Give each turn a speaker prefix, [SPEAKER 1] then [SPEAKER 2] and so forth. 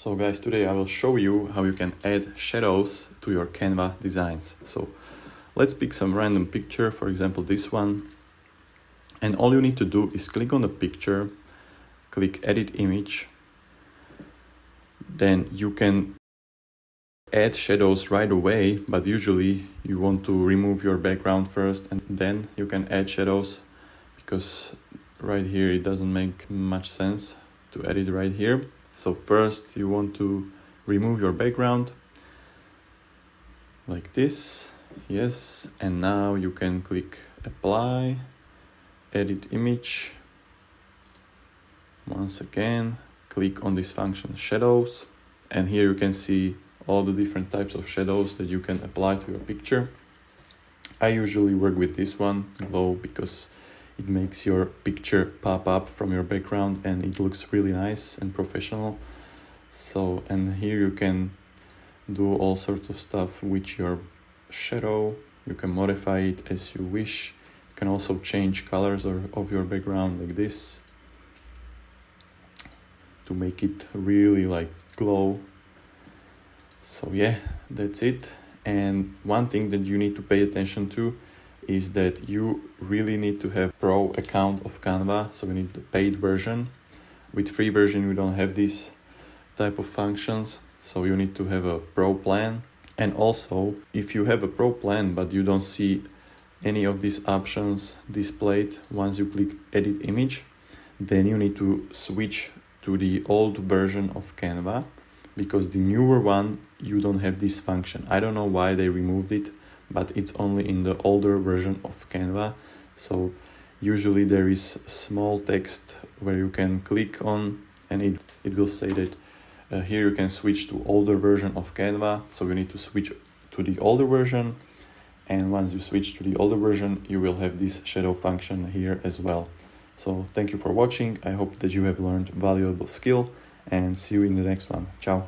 [SPEAKER 1] So guys, today I will show you how you can add shadows to your Canva designs. So let's pick some random picture, for example this one. And all you need to do is click on the picture, click edit image. Then you can add shadows right away, but usually you want to remove your background first and then you can add shadows, because right here it doesn't make much sense to edit right here. So first you want to remove your background like this, yes, and now you can click apply, edit image. Once again, click on this function shadows, and here you can see all the different types of shadows that you can apply to your picture. I usually work with this one, glow, because it makes your picture pop up from your background and it looks really nice and professional. So, and here you can do all sorts of stuff with your shadow. You can modify it as you wish. You can also change colors of your background like this to make it really like glow. So yeah, that's it. And one thing that you need to pay attention to is that you really need to have pro account of Canva. So you need the paid version. With free version you don't have this type of functions, so you need to have a pro plan. And also, if you have a pro plan but you don't see any of these options displayed once you click edit image, then you need to switch to the old version of Canva, because the newer one you don't have this function. I don't know why they removed it, but it's only in the older version of Canva. So usually there is small text where you can click on and it will say that here you can switch to older version of Canva. So you need to switch to the older version, and once you switch to the older version you will have this shadow function here as well. So thank you for watching. I hope that you have learned valuable skill, and see you in the next one. Ciao.